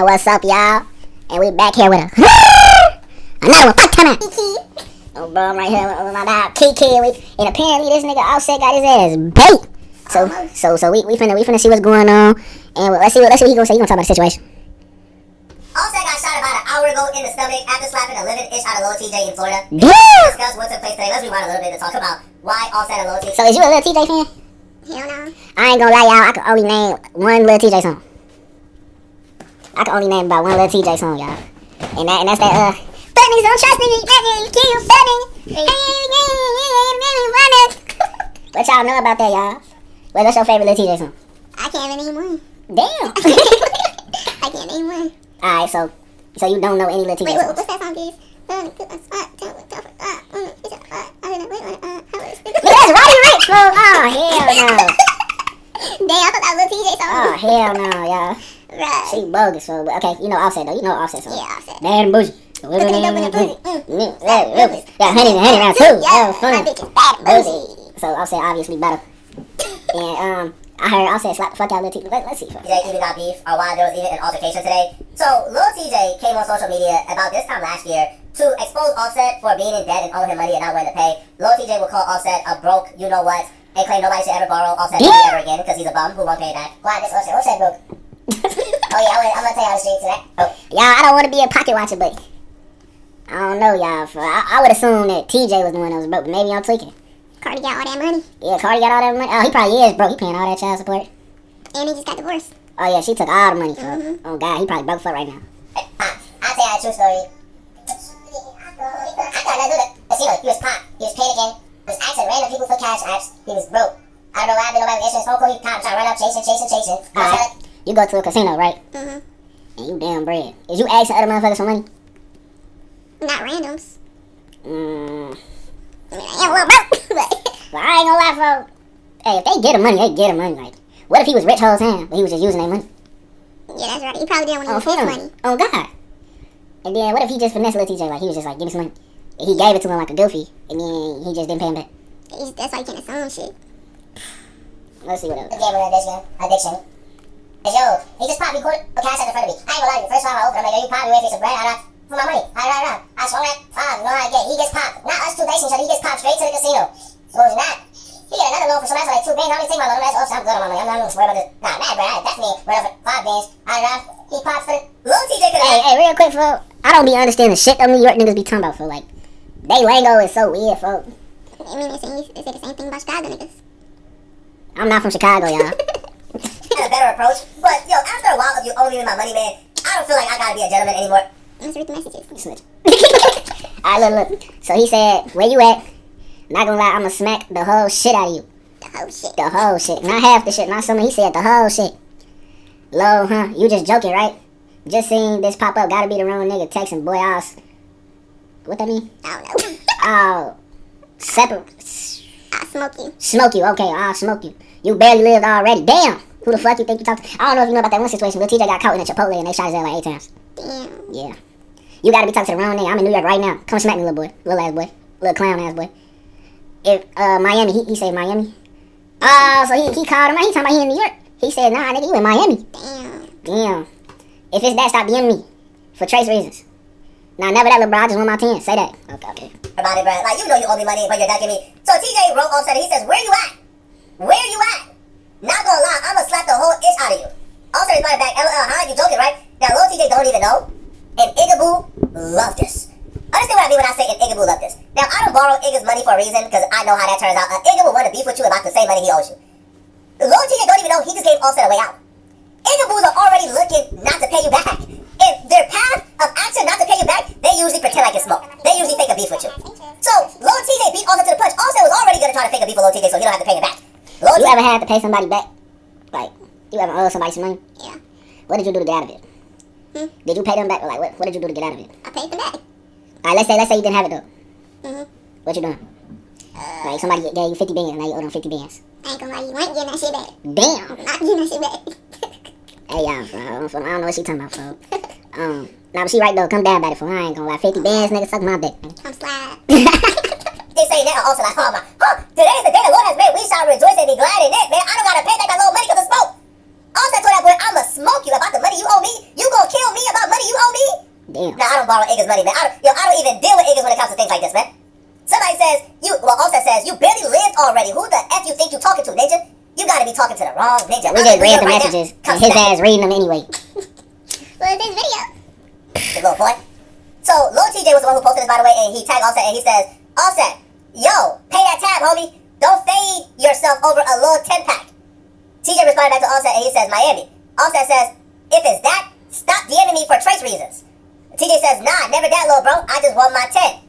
what's up, y'all? And we back here with another one. Fuck, come on. Oh, bro, I'm right here with my dog Kiki. And apparently this nigga Offset got his ass bait. So we finna see what's going on. And let's see what he gonna say. He gonna talk about the situation. Offset got shot about an hour ago in the stomach after slapping a living-ish out of Lil Tjay in Florida. Yeah. Let's discuss what took place today. Let's rewind a little bit to talk about why Offset and Lil Tjay. So is you a Lil Tjay fan? Hell no. I ain't gonna lie, y'all. I can only name one Lil Tjay song. I can only name about one Lil Tjay song, y'all. And that's that, fuck niggas don't trust me, you kill fuck niggas. What y'all know about that, y'all? What's your favorite Lil Tjay song? I can't even name one. Damn. I can't name one. Alright, so you don't know any Lil Tjay Wait, songs? what's that song, please? Look, that's Roddy Ricch, bro. Oh, hell no. Damn, I thought that was Lil Tjay song. Oh, hell no, y'all. Right. She bogus, so okay, you know Offset though. You know Offset song. Yeah, Offset. Damn bougie. Yeah, honey round two. Yeah, Oh, funny. my bitch is bad bougie. So Offset obviously better. And I heard Offset slap the fuck out Lil Tjay. Let's see. Tjay even got beef, or why there was even an altercation today. So Lil Tjay came on social media about this time last year to expose Offset for being in debt and owing him money and not willing to pay. Lil Tjay will call Offset a broke, you know what, and claim nobody should ever borrow Offset money ever again because he's a bum who won't pay back. Why this Offset broke? Oh yeah, I'm gonna tell you how the streets today. Oh. Y'all, I don't want to be a pocket watcher, but I don't know, y'all. I would assume that TJ was the one that was broke, but maybe I'm tweaking. Cardi got all that money. Yeah, Cardi got all that money. Oh, he probably is broke. He paying all that child support. And he just got divorced. Oh yeah, she took all the money for it. Oh God, he probably broke for it right now. I'll tell you a true story. I got nothing to do with the casino. He was pop. He was panicking. He was asking random people for cash apps. He was broke. I don't know why nobody was answering his phone call. He was trying to run up, chasing. Alright, you go to a casino, right? Mm-hmm. And you damn bread. Is you asking other motherfuckers for money? Not randoms. I I mean, I am a little broke, but... But I ain't gonna lie, folks. Hey, if they get him money, they get him money. Like, what if he was rich whole time, but he was just using their money? Yeah, that's right. He probably didn't want to use his money. Oh God. And then what if he just finessed Lil Tjay? Like, he was just like, give me some money. And he gave it to him like a goofy, and then he just didn't pay him back. That's why he can't assume shit. Let's see what else. The gambling addiction. Hey, yo, he just popped me court for cash out in front of me. I ain't gonna lie to you. First time I opened, I'm like, yo, you popped me with some bread. For my money. I swung that five. You know how I get. He gets popped. Not us two dicing each other. He gets popped straight to the casino. Imagine that. He got another loan for some ass like 2 bands. I don't even take my loan. I'm good on my money. I'm not worried about this. Nah, mad, bro. I definitely went up for 5 bands. He popped for Lil Tjay could have. Hey, real quick, folks. I don't be understanding shit them New York niggas be talking about, for like, they lingo is so weird, folks. I mean, they say the same thing about Chicago niggas. I'm not from Chicago, y'all. Had a better approach. But, yo, after a while of you owning my money, man, I don't feel like I gotta be a gentleman anymore. Let's read the messages. Snitch. Alright, look. So he said, where you at? Not gonna lie, I'ma smack the whole shit out of you. The whole shit. Not half the shit, not some. He said the whole shit. Low, huh? You just joking, right? Just seeing this pop up. Gotta be the wrong nigga texting. Boy, what that mean? I don't know. Oh, separate. I'll smoke you. Smoke you. Okay, I'll smoke you. You barely lived already. Damn. Who the fuck you think you talk to? I don't know if you know about that one situation. Lil Tjay got caught in a Chipotle and they shot his ass like 8 times. Damn. Yeah. You gotta be talking to the wrong nigga. I'm in New York right now. Come smack me, little boy. Little ass boy. Little clown ass boy. If, Miami. He said Miami. Oh, so he called him out. He talking about he in New York. He said, nah, nigga, you in Miami. Damn. If it's that, stop DMing me. For trace reasons. Nah, never that, little bro. I just want my 10. Say that. Okay. About it, bro. Like, you know you owe me money, but you're ducking me. So Tjay wrote Offset. He says, where you at? Where you at? Not gonna lie, I'ma slap the whole ish out of you. Offset responded back, huh? You joking, right? Now, Lil Tjay don't even know. And Igaboo love this. Understand what I mean when I say and Igaboo love this. Now, I don't borrow Igga's money for a reason, because I know how that turns out. Igga will want to beef with you about the same money he owes you. Lil Tjay don't even know he just gave Offset a way out. Igaboos are already looking not to pay you back. If their path of action not to pay you back, they usually pretend like it's smoke. They usually fake a beef with you. So, Lil Tjay beat Offset to the punch. Offset was already going to try to fake a beef with Lil Tjay so he don't have to pay him back. You ever had to pay somebody back? Like, you ever owe somebody some money? Yeah. What did you do to get out of it? Did you pay them back? Or like, what did you do to get out of it? I paid them back. Alright, let's say you didn't have it though. What you doing? Like somebody gave you 50 bands, now you owe them 50 bands. I ain't gonna lie, you ain't getting that shit back. Damn. I'm not getting that shit back. Hey, y'all, I don't know what she talking about, folks. Nah, but she right though. Come down about it, for I ain't gonna lie. 50 bands, nigga, suck my dick. Come slide. They say that also like, today is the day the Lord has made. We shall rejoice and be glad in it, man. I don't gotta pay back that little money because of smoke. Offset told that boy, I'ma smoke you about the money you owe me. You gonna kill me Damn. Nah, I don't borrow Iggy's money, man. I don't even deal with Iggy's when it comes to things like this, man. Somebody says, Offset says, you barely lived already. Who the F you think you talking to, Ninja? You gotta be talking to the wrong Ninja. We just read the messages, and his ass reading them anyway. Well, it's this video. The little boy. So, Lil Tjay was the one who posted this, by the way, and he tagged Offset, and he says, Offset, yo, pay that tab, homie. Don't fade yourself over a little 10-pack. TJ responded back to Offset, and he says, Miami. Offset says, if it's that, stop DMing me for trace reasons. TJ says, nah, never that, little bro. I just want my 10.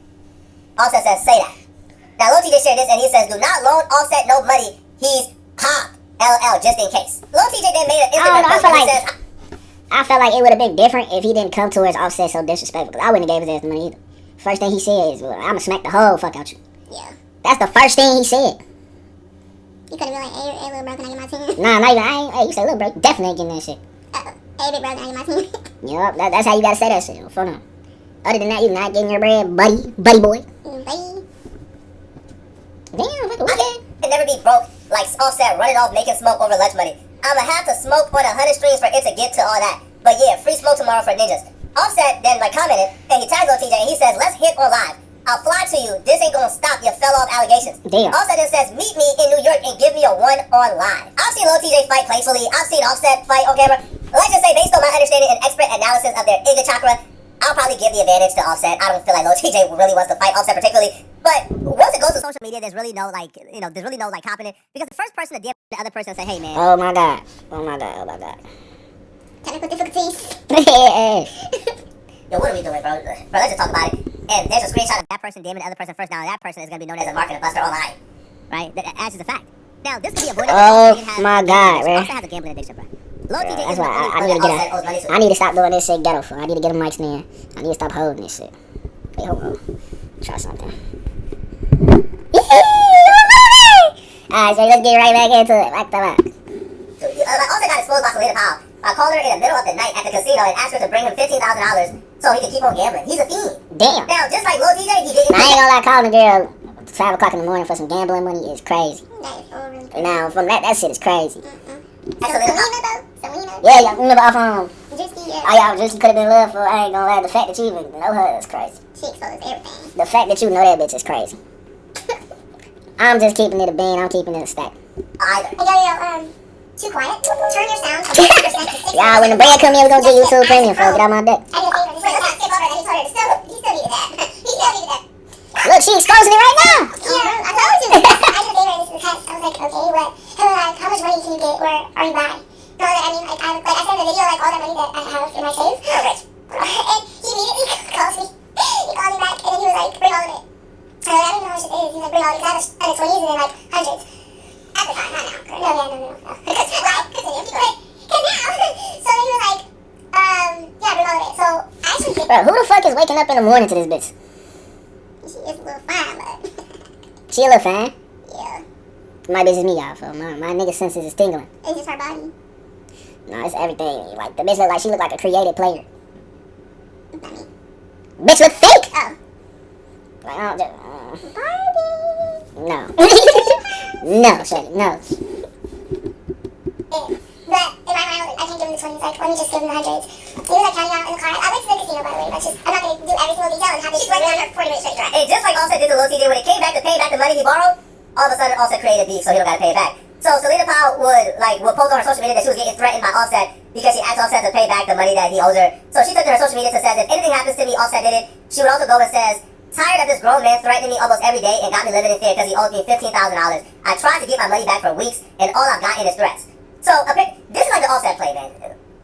Offset says, say that. Now, Lil TJ shared this, and he says, do not loan Offset no money. He's pop. LL, just in case. Lil TJ then made an Instagram post, and he says, I felt like it would have been different if he didn't come towards Offset so disrespectful. Because I wouldn't have gave his ass the money either. First thing he said is, well, I'ma smack the whole fuck out you. Yeah. That's the first thing he said. You could have been like, hey, little bro, can I get my 10? Nah, not even. Hey, you say, little bro, definitely ain't getting that shit. Hey, big bro, can I get my 10? Yup, that's how you gotta say that shit. For now. Other than that, you not getting your bread, buddy boy. Bye. Damn, fuck the weekend. and never be broke like Offset running off making smoke over lunch money. I'ma have to smoke on 100 streams for it to get to all that. But yeah, free smoke tomorrow for ninjas. Offset then commented and he tags Lil Tjay and he says, let's hit on live. I'll fly to you. This ain't gonna stop your fell off allegations. Damn. Offset then says, meet me in New York and give me a one on live. I've seen Lil Tjay fight playfully. I've seen Offset fight on camera. Let's just say, based on my understanding and expert analysis of their Ida chakra, I'll probably give the advantage to Offset. I don't feel like Lil Tjay really wants to fight Offset particularly. But once it goes to social media, there's really no copping it. Because the first person to DM the other person and say, hey man. Oh my god. Oh my god. Oh my god. Technical difficulties. Yo, what are we doing, bro? Bro, let's just talk about it. And there's a screenshot of that person DMing the other person first. Now that person is going to be known as a marketing buster online. Right? That's just a fact. Now, this could be avoided. Oh my god, bro. Also has a gambling addiction, bro. Lil Tjay That's is why I need to get out. I need to stop doing this shit ghetto for. I need to get a mic stand. I need to stop holding this shit. Wait, hold on. Try something. Alright, so let's get right back into it. Back to back. I also got exposed by Selena Powell. I called her in the middle of the night at the casino and asked her to bring him $15,000 so he can keep on gambling. He's a fiend. Damn. Now, just like Lil Tjay, he didn't. I ain't gonna lie, calling a girl 5 o'clock in the morning for some gambling money is crazy. That is so really crazy. Now, from that shit is crazy. Selena though? Selena? Yeah, you remember off Juicy, yeah. oh, y'all just could have been love for. I ain't gonna lie, the fact that you even know her is crazy. She exposed everything. The fact that you know that bitch is crazy. I'm just keeping it a bean. I'm keeping it a stack. Either. Yo, too quiet. Turn your sound from 50% to 60%. Y'all, when the bread come in, we're gonna get YouTube Premium, folks. Get out my dick. I did a favor. Just like, let's skip over it. And he told her to he still needed that. He still needed that. Look, she exposing it right now. Yeah, I told you. I did a favor and this is the test. I was like, okay, what? He was like, how much money can you get or are you buying? No, I mean, like, I sent the video, like, all that money that I have in my save. Oh, rich. And he immediately calls me. He called me back and then he was like, bring all of it. I was like, I don't know how much it is. He's like, bring all of it. Because I have 20s and then, like, hundreds. At the time, not now. No. Because why? Because now. So then he was like, yeah, bring all of it. So I actually did. Bro, who the fuck is waking up in the morning to this bitch? She is a little fine, but She a little fan. yeah. My bitch is me, y'all. So my nigga senses is tingling. It's just her body. No, it's everything. Like the bitch look like she look like a creative player. Not me. Bitch look fake. Oh. Like I don't just. Barbie. No. No, Shady, no. Yeah. But in my mind, I can't give him the 20s. Like, let me just give him the hundreds. He was like counting out in the car. I went to the casino, by the way. But just, I'm not going to do every single detail and have this right on her 40-minute straight drive. And just like Offset did to Lil Tjay, when it came back to pay back the money he borrowed, all of a sudden Offset created beef, so he don't gotta pay it back. So Selena Powell would post on her social media that she was getting threatened by Offset because she asked Offset to pay back the money that he owes her. So she took to her social media and says, if anything happens to me, Offset did it. She would also go and says, tired of this grown man threatening me almost every day and got me living in fear because he owes me $15,000. I tried to get my money back for weeks and all I've gotten is threats. So this is like the Offset play, man.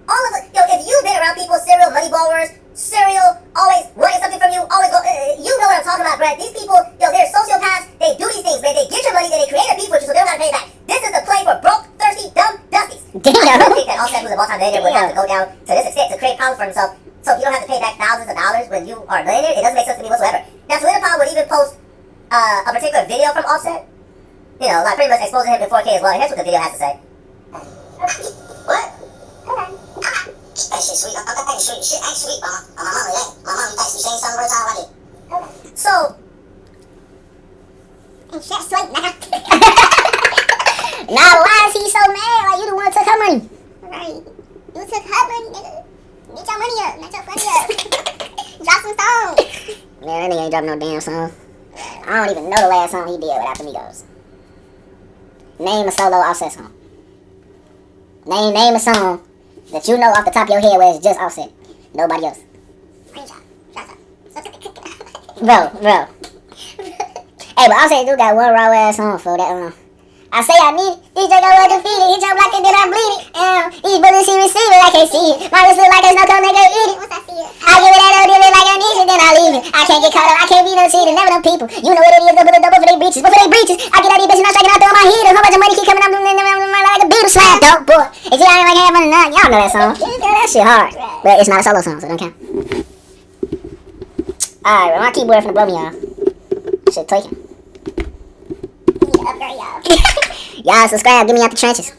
All of it, if you've been around people, serial money borrowers, serial, always wanting something from you, always go, you know what I'm talking about, Brad. These people, they're sociopaths, they do these things, man. They get your money, then they create a beef with you so they don't gotta pay back. This is the play for broke, thirsty, dumb dusties. Damn. I don't think that Offset, who's a multi-millionaire, would have to go down to this extent to create problems for himself so you don't have to pay back thousands of dollars when you are a millionaire. It doesn't make sense to me whatsoever. Now, Selena Powell would even post a particular video from Offset, like pretty much exposing him in 4K as well. And here's what the video has to say. What? Hold on. That shit sweet. I thought that shit ain't sweet, mama. My mama, yeah. My mama thinks you saying something every time I do. Hold on. So, And shit, sweet, nigga. Now why is he so mad? Like you the one who took her money. Right. You took her money, nigga. Get your money up, not your funny up. Man, that nigga ain't dropping no damn song. I don't even know the last song he did with After Migos. Name a solo Offset song. Name a song that you know off the top of your head where it's just Offset. Nobody else. Bro. Hey, but Offset do got one raw ass song for that. I say I need it. DJ got well defeated. He jump like it, then I bleed it. Each bullets he receive it, I can't see it. My wrist look like there's no come nigga eat it. Once I see it. I give it that give it like I need it, then I leave it. I can't get caught up, I can't be no cheating. Never them people. You know what it is, go put a double for they breaches. But for they breaches, I get out these bitches and I strike it out through my heaters. How much money keep coming up like a beetle slap, dope boy. And see, I ain't like half of none. Y'all know that song. Yeah, that shit hard. But it's not a solo song, so it don't count. Alright, well, my keyboard finna blow me, y'all. Shit tweaking. Upgrade, y'all. Y'all subscribe, get me out the trenches.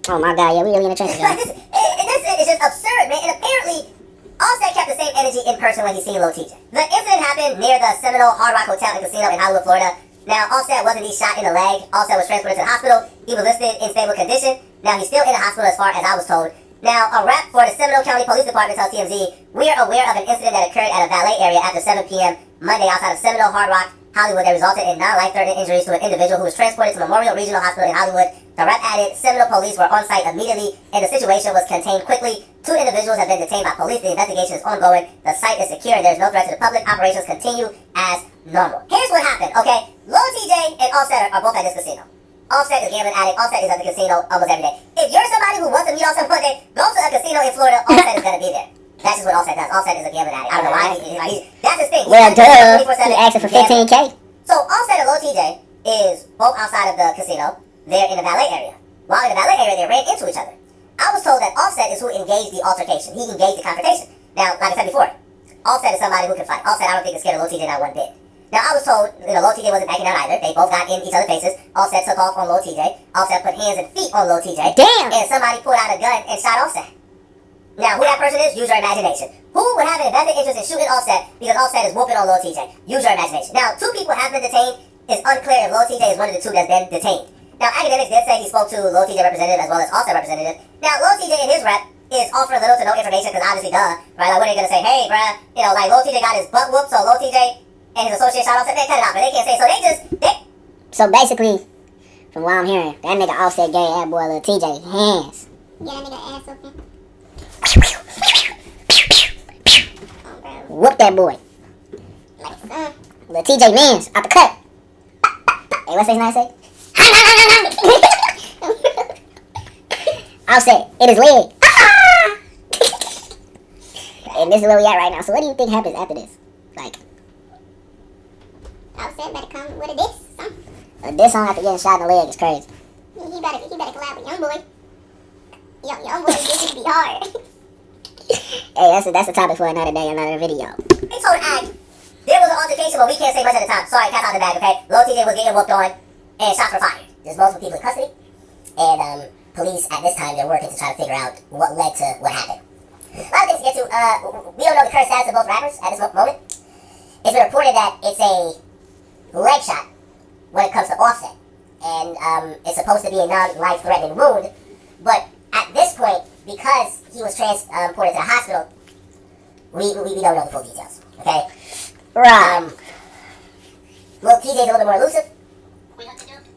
Oh my god, yeah, we really in the trenches, y'all. This is just absurd, man. And apparently, Offset kept the same energy in person when he seen Lil Tjay. The incident happened near the Seminole Hard Rock Hotel and Casino in Hollywood, Florida. Now, Offset wasn't shot in the leg. Offset was transported to the hospital. He was listed in stable condition. Now, he's still in the hospital as far as I was told. Now, a rep for the Seminole County Police Department tells TMZ, we are aware of an incident that occurred at a valet area after 7 p.m. Monday outside of Seminole Hard Rock, Hollywood, that resulted in non-life-threatening injuries to an individual who was transported to Memorial Regional Hospital in Hollywood. The rep added, Seminole police were on site immediately and the situation was contained quickly. 2 individuals have been detained by police. The investigation is ongoing. The site is secure and there is no threat to the public. Operations continue as normal. Here's what happened, okay? Lil Tjay and Offset are both at this casino. Offset is a gambling addict. Offset is at the casino almost every day. If you're somebody who wants to meet Offset one day, go to a casino in Florida. Offset is going to be there. That's just what Offset does. Offset is a gambling addict. I don't know why. That's his thing. Well, duh. He asking for 15K. So Offset and Lil Tjay is both outside of the casino. They're in the valet area. While in the valet area, they ran into each other. I was told that Offset is who engaged the altercation. He engaged the confrontation. Now, like I said before, Offset is somebody who can fight. Offset, I don't think is scared of Lil Tjay not one bit. Now, I was told, Lil Tjay wasn't backing down either. They both got in each other's faces. Offset took off on Lil Tjay. Offset put hands and feet on Lil Tjay. Damn! And somebody pulled out a gun and shot Offset. Now, who that person is, use your imagination. Who would have an invested interest in shooting Offset because Offset is whooping on Lil Tjay? Use your imagination. Now, 2 people have been detained. It's unclear if Lil Tjay is one of the 2 that's been detained. Now, academics did say he spoke to Lil Tjay representative as well as Offset representative. Now, Lil Tjay and his rep is offering little to no information because obviously, duh, right? Like, what are they going to say? Hey, bruh, like Lil Tjay got his butt whooped, so Lil Tjay and his associate shot Offset. They cut it out, but they can't say. So So basically, from what I'm hearing, that nigga Offset gave that boy Lil Tjay hands. Yeah, that nigga ass open. Whoop that boy. Lil Tjay mans out the cut. Hey, what's his name say? Offset, it is leg. And this is where we at right now. So what do you think happens after this? Like, Offset better come with a diss, something. a diss song after getting shot in the leg is crazy. He better collab with Youngboy. Youngboy disses be hard. Hey, that's the topic for another day, another video. they told Ag, there was an altercation, but we can't say much at the time. Sorry, cat's out the bag, okay? Lil Tjay was getting whooped on, and shots were fired. There's multiple people in custody, and police at this time, they're working to try to figure out what led to what happened. A lot of things to get to. We don't know the current status of both rappers at this moment. It's been reported that it's a leg shot when it comes to Offset, and it's supposed to be a non-life-threatening wound, but at this point, because he was transported to the hospital, we don't know the full details, okay? Right. Lil Tjay's a little bit more elusive.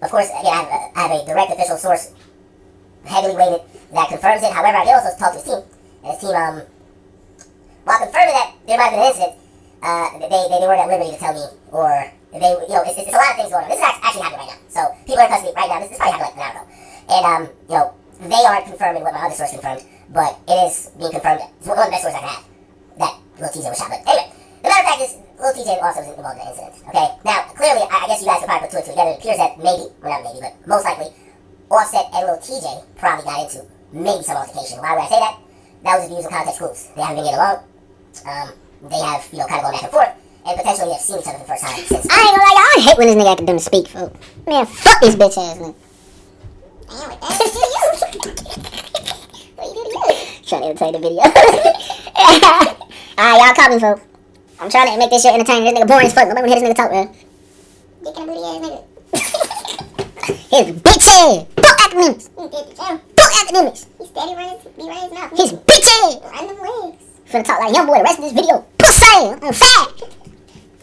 Of course, again, I have a direct official source, heavily weighted, that confirms it. However, I did also talk to his team, and his team, while confirming that there might have been an incident, they weren't at liberty to tell me, or they, it's a lot of things going on. This is actually happening right now. So people are in custody right now. This probably happened like an hour ago, and they aren't confirming what my other source confirmed, but it is being confirmed. It's one of the best sources I can have that Lil Tjay was shot. But anyway, the matter of fact is, Lil Tjay also was involved in the incident. Okay, now clearly, I guess you guys can probably put 2 and 2 together. It appears that maybe, well not maybe, but most likely, Offset and Lil Tjay probably got into maybe some altercation. Why would I say that? That was just using context clues. They haven't been getting along. They have, kind of gone back and forth, and potentially have seen each other for the first time since. I ain't gonna lie, I hate when this nigga have to do to speak, fool. Man, fuck this bitch ass nigga. Damn, what that do to you? What you do to you? Trying to entertain the video. Alright, y'all call me, folks. I'm trying to make this shit entertaining. This nigga boring as fuck. Nobody wanna hear this nigga talk, man. Dick in a booty ass nigga. His bitch ass. Fuck academics. He did the gym. Fuck academics. He steady running his mouth. His bitch ass. Run them legs. Finna talk like young boy the rest of this video. Pussy. Hey, I'm fat.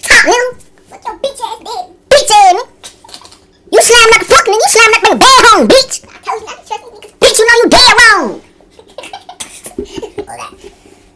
Top, nigga. Fuck your bitch ass daddy. Bitch ass, nigga. You slamming like a fuck, nigga. You slamming like a bad home, bitch. I told you not to trust these niggas. Bitch, you know you dead wrong. All that.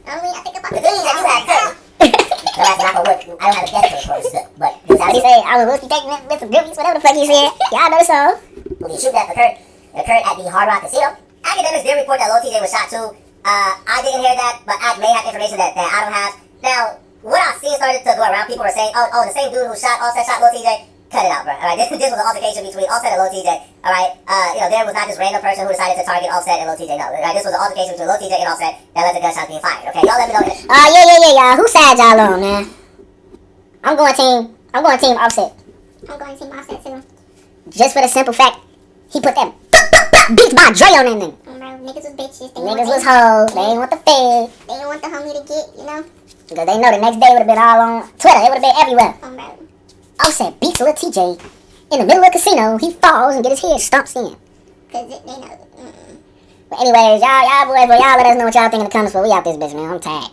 I mean, I think about The thing is that you had Kurt. No, that's not gonna work. I don't have a guess for the quote, but this is how He said, I was looking taking with some groupies, whatever the fuck he said. Y'all know the song. when you shoot that for Kurt at the Hard Rock Casino. Academics did report that Lil Tjay was shot too. I didn't hear that, but I may have information that I don't have. Now, what I've seen started to go around, people were saying, oh, the same dude who shot Offset shot Lil Tjay. Cut it out, bro. Alright, this was an altercation between Offset and Lil Tjay. Alright, there was not this random person who decided to target Offset and Lil Tjay. No, right, this was an altercation between Lil Tjay and Offset that led to gunshots being fired. Okay, y'all let me know. Yeah, y'all. Whose side y'all on, man? I'm going team Offset. I'm going to team Offset too. Just for the simple fact, he put that beats by Dre on that nigga. Bro, niggas was bitches. They Niggas was hoes. They ain't want the fed. They didn't want the homie to get, you know. Because they know the next day would have been all on Twitter. It would have been everywhere. Bro. Offset beats Lil Tjay in the middle of the casino. He falls and get his head stomps in. Cause they know. But anyways, y'all boys, y'all let us know what y'all think in the comments. But we out this bitch, man. I'm tired.